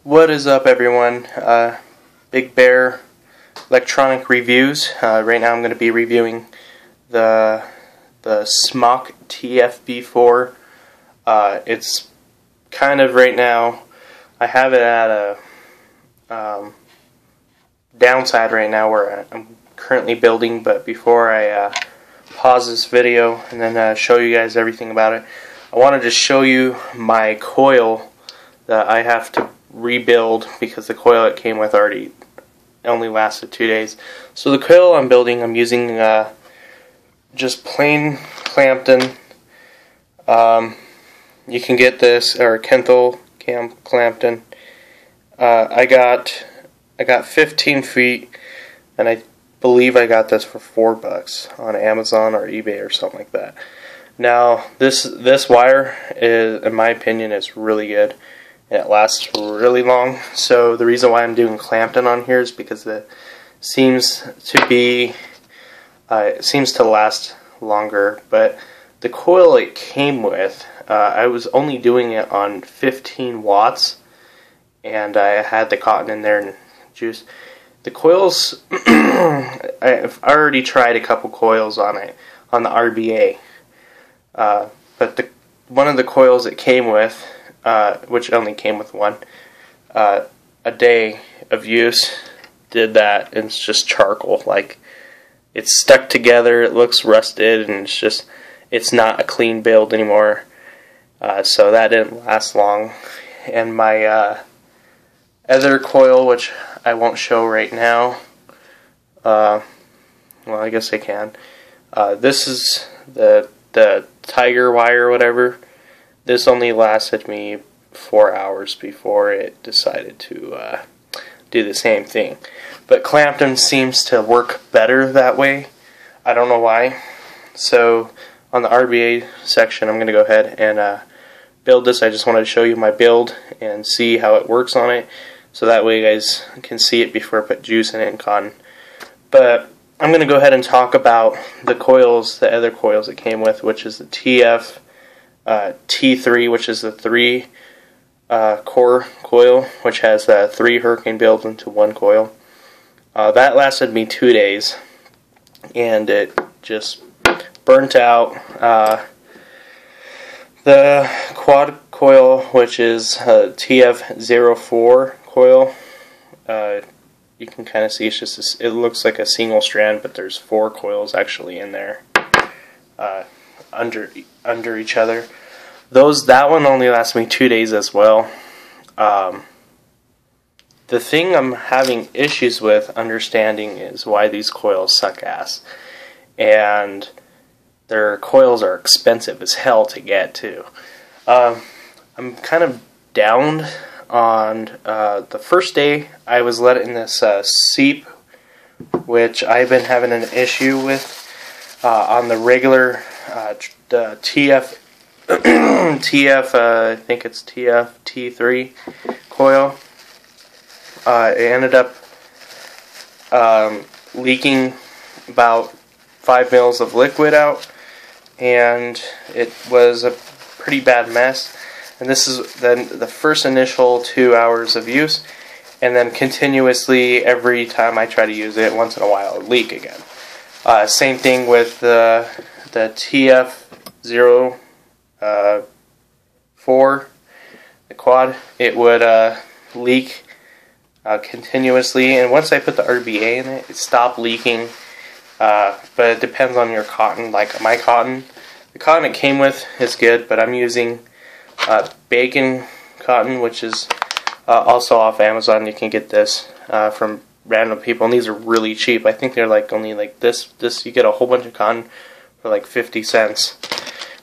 What is up, everyone? Big Bear Electronic Reviews. Right now I'm going to be reviewing the smok tfv4. It's kind of, right now, I have it at a downside right now where I'm currently building, but before I pause this video and then show you guys everything about it, I wanted to show you my coil that I have to rebuild because the coil it came with only lasted 2 days. So the coil I'm building, I'm using just plain Clampton. You can get this, or Kenthal Clampton. I got 15 feet, and I believe I got this for $4 on Amazon or eBay or something like that. Now this wire is, in my opinion, is really good. It lasts really long. So the reason why I'm doing Clampton on here is because it seems to last longer. But the coil it came with, I was only doing it on 15 watts, and I had the cotton in there and juice. The coils, I've already tried a couple coils on it on the RBA, but one of the coils it came with, which only came with one, a day of use, did that, and it's just charcoal. Like, it's stuck together, it looks rusted, and it's not a clean build anymore. So that didn't last long. And my other coil, which I won't show right now, well, I guess I can. This is the tiger wire or whatever. This only lasted me 4 hours before it decided to do the same thing. But Clampton seems to work better that way. I don't know why. So on the RBA section, I'm going to go ahead and build this. I just wanted to show you my build and see how it works on it, so that way you guys can see it before I put juice in it and cotton. But I'm going to go ahead and talk about the coils, the other coils it came with, which is the T3, which is the 3 core coil, which has 3 hurricane builds into one coil. That lasted me 2 days, and it just burnt out. The quad coil, which is tfv4 coil, you can kind of see it's just it looks like a single strand, but there's 4 coils actually in there under each other. That one only lasts me 2 days as well. The thing I'm having issues with understanding is why these coils suck ass, and their coils are expensive as hell to get too. I'm kind of down on the first day I was letting this seep, which I've been having an issue with on the regular the I think it's T3 coil. It ended up leaking about 5 mils of liquid out, and it was a pretty bad mess. And this is then the first initial 2 hours of use, and then continuously every time I try to use it, once in a while it leak again. Same thing with the tfv4, the quad. It would leak continuously, and once I put the RBA in it, it stopped leaking. But it depends on your cotton. Like my cotton, the cotton it came with is good, but I'm using bacon cotton, which is also off Amazon. You can get this from random people, and these are really cheap. I think they're like only like this you get a whole bunch of cotton for like 50 cents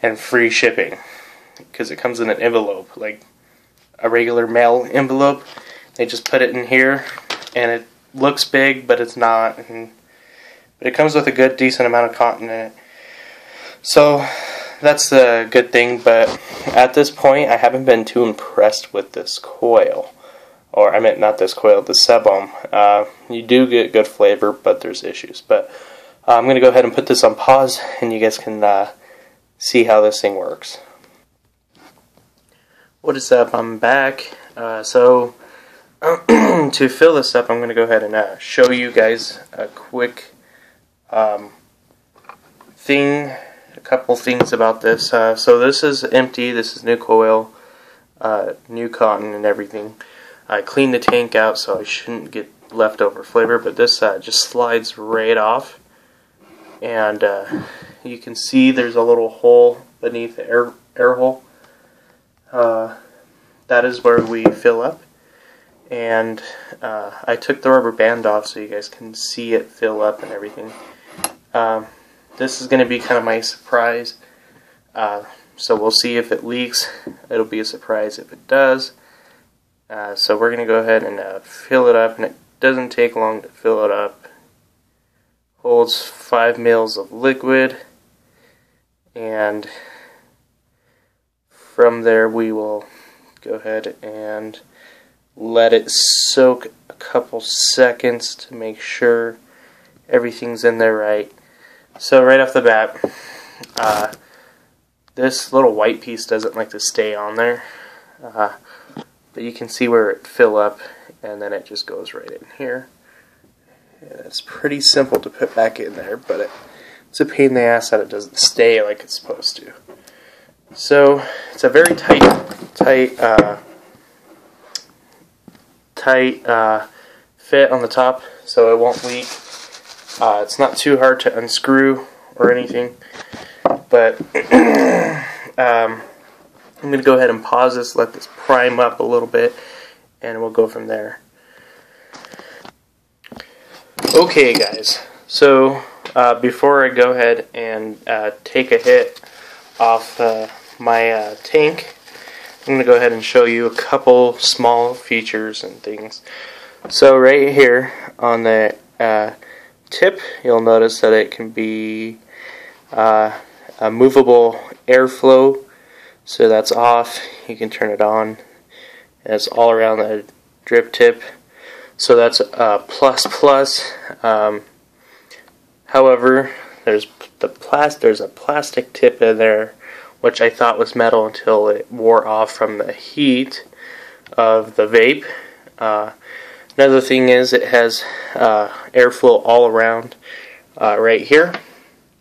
and free shipping, because it comes in an envelope, like a regular mail envelope. They just put it in here, and it looks big, but it's not. But it comes with a good, decent amount of cotton in it. So that's the good thing. But at this point, I haven't been too impressed with this coil. Or, I meant not this coil, the sebum. You do get good flavor, but there's issues. But I'm going to go ahead and put this on pause, and you guys can see how this thing works. What is up? I'm back. So to fill this up, I'm going to go ahead and show you guys a quick thing, a couple things about this. So this is empty. This is new coil, new cotton, and everything. I cleaned the tank out, so I shouldn't get leftover flavor. But this just slides right off, and you can see there's a little hole beneath the air hole. That is where we fill up, and I took the rubber band off so you guys can see it fill up and everything. This is going to be kind of my surprise, so we'll see if it leaks. It'll be a surprise if it does. So we're going to go ahead and fill it up, and it doesn't take long to fill it up. Holds 5 mils of liquid, and from there we will go ahead and let it soak a couple seconds to make sure everything's in there right. So right off the bat, this little white piece doesn't like to stay on there, but you can see where it fill up, and then it just goes right in here. And it's pretty simple to put back in there, but it's a pain in the ass that it doesn't stay like it's supposed to. So it's a very tight fit on the top, so it won't leak. It's not too hard to unscrew or anything, but I'm going to go ahead and pause this, let this prime up a little bit, and we'll go from there. Okay guys, so before I go ahead and take a hit off my tank, I'm going to go ahead and show you a couple small features and things. So right here on the tip, you'll notice that it can be a movable airflow, so that's off. You can turn it on, and it's all around the drip tip, so that's a plus. However, there's a plastic tip in there, which I thought was metal until it wore off from the heat of the vape. Another thing is it has airflow all around right here.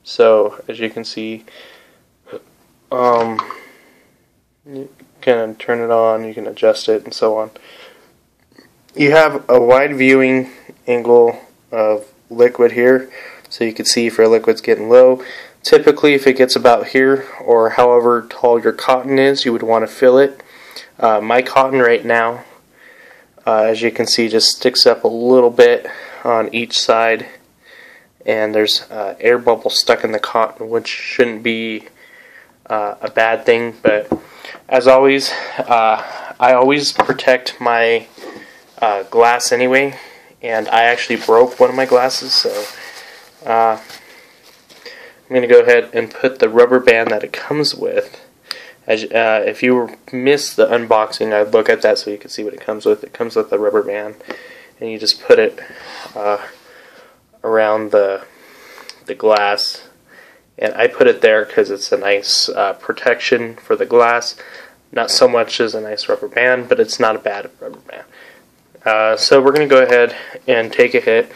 So as you can see, you can turn it on, you can adjust it, and so on. You have a wide viewing angle of liquid here, so you can see if your liquid's getting low. Typically, if it gets about here, or however tall your cotton is, you would want to fill it. My cotton right now, as you can see, just sticks up a little bit on each side, and there's air bubbles stuck in the cotton, which shouldn't be a bad thing. But as always, I always protect my glass anyway, and I actually broke one of my glasses, so I'm going to go ahead and put the rubber band that it comes with. If you missed the unboxing, I'd look at that so you can see what it comes with. It comes with a rubber band, and you just put it around the glass. And I put it there because it's a nice protection for the glass. Not so much as a nice rubber band, but it's not a bad rubber band. So we're going to go ahead and take a hit.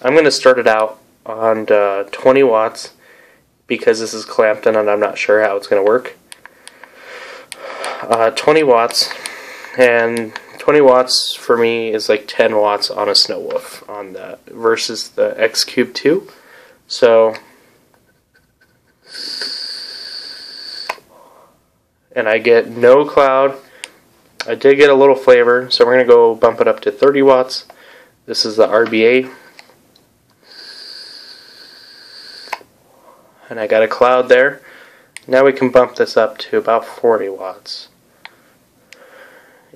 I'm going to start it out on 20 watts because this is clamped in and I'm not sure how it's going to work. 20 watts, and 20 watts for me is like 10 watts on a Snow Wolf on the versus the X Cube 2. So, and I get no cloud. I did get a little flavor, so we're going to go bump it up to 30 watts. This is the RBA. And I got a cloud there. Now we can bump this up to about 40 watts.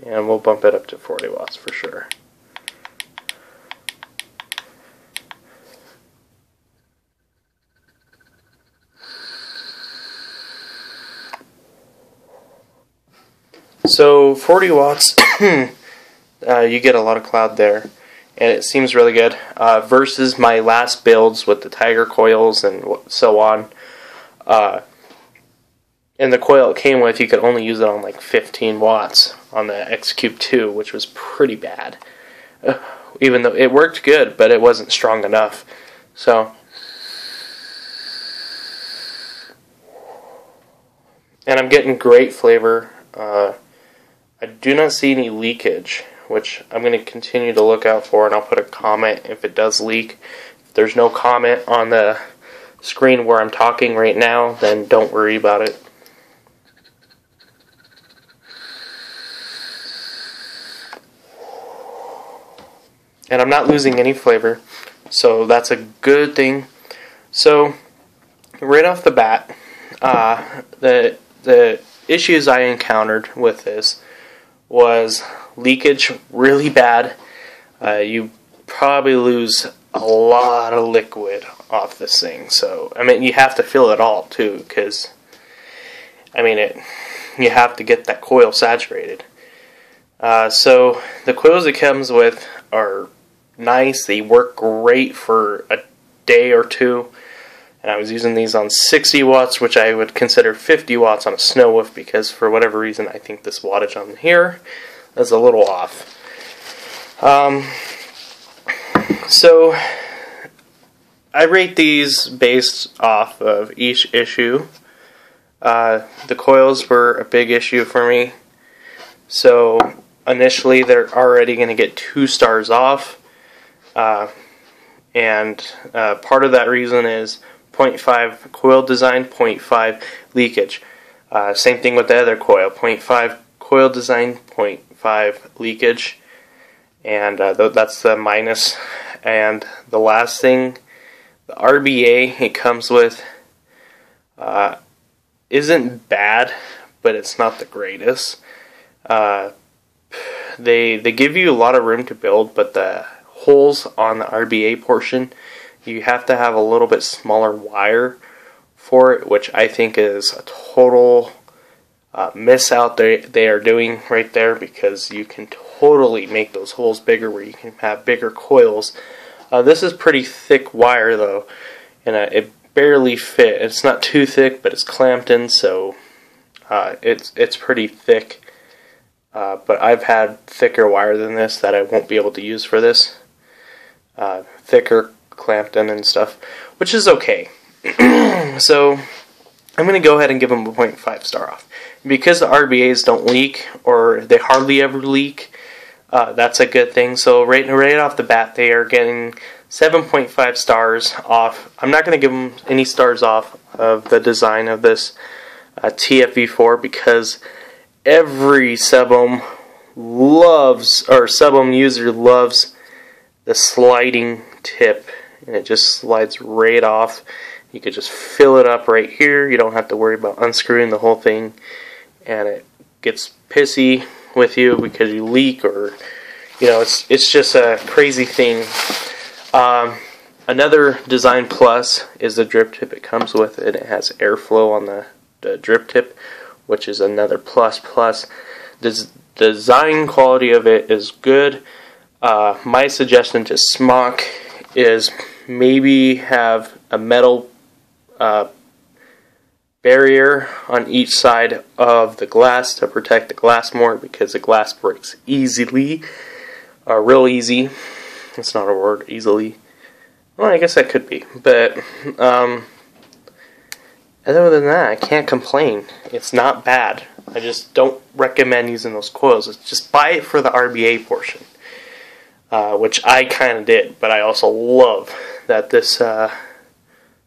And we'll bump it up to 40 watts for sure. So 40 watts, you get a lot of cloud there. and it seems really good versus my last builds with the Tiger coils and so on. And the coil it came with, you could only use it on like 15 watts on the X Cube 2, which was pretty bad. Even though it worked good, but it wasn't strong enough. So, and I'm getting great flavor. I do not see any leakage, which I'm going to continue to look out for, and I'll put a comment if it does leak. If there's no comment on the screen where I'm talking right now, then don't worry about it. And I'm not losing any flavor, so that's a good thing. So, right off the bat, the issues I encountered with this was leakage really bad. You probably lose a lot of liquid off this thing. So, I mean, you have to fill it all too, because, I mean, you have to get that coil saturated. So, the coils it comes with are nice. They work great for a day or two. And I was using these on 60 watts, which I would consider 50 watts on a snow wolf, because for whatever reason I think this wattage on here is a little off. So I rate these based off of each issue. The coils were a big issue for me. So initially they're already going to get 2 stars off. And part of that reason is 0.5 coil design, 0.5 leakage. Same thing with the other coil, 0.5 coil design, 0.5 leakage. And that's the minus. And the last thing, the RBA it comes with isn't bad, but it's not the greatest. They give you a lot of room to build, but the holes on the RBA portion, you have to have a little bit smaller wire for it, which I think is a total miss out they are doing right there, because you can totally make those holes bigger where you can have bigger coils. This is pretty thick wire though, and it barely fit. It's not too thick, but it's clamped in, so it's pretty thick. But I've had thicker wire than this that I won't be able to use for this. Thicker clamped in and stuff, which is okay. So I'm going to go ahead and give them a 0.5 star off. Because the RBAs don't leak, or they hardly ever leak, that's a good thing. So right off the bat, they are getting 7.5 stars off. I'm not going to give them any stars off of the design of this tfv4, because every sub-ohm user loves the sliding tip, and it just slides right off. You could just fill it up right here. You don't have to worry about unscrewing the whole thing, and it gets pissy with you because you leak, or it's just a crazy thing. Another design plus is the drip tip it comes with, and it has airflow on the drip tip, which is another plus. The design quality of it is good. My suggestion to smok is maybe have a metal barrier on each side of the glass to protect the glass more, because the glass breaks easily, real easy. It's not a word, easily. Well, I guess that could be, but other than that, I can't complain. It's not bad. I just don't recommend using those coils. Just buy it for the RBA portion, which I kind of did, but I also love that this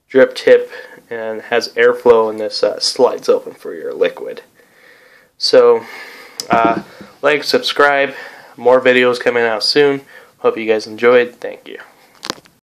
drip tip and has airflow, and this slides open for your liquid. So, like, subscribe. More videos coming out soon. Hope you guys enjoyed. Thank you.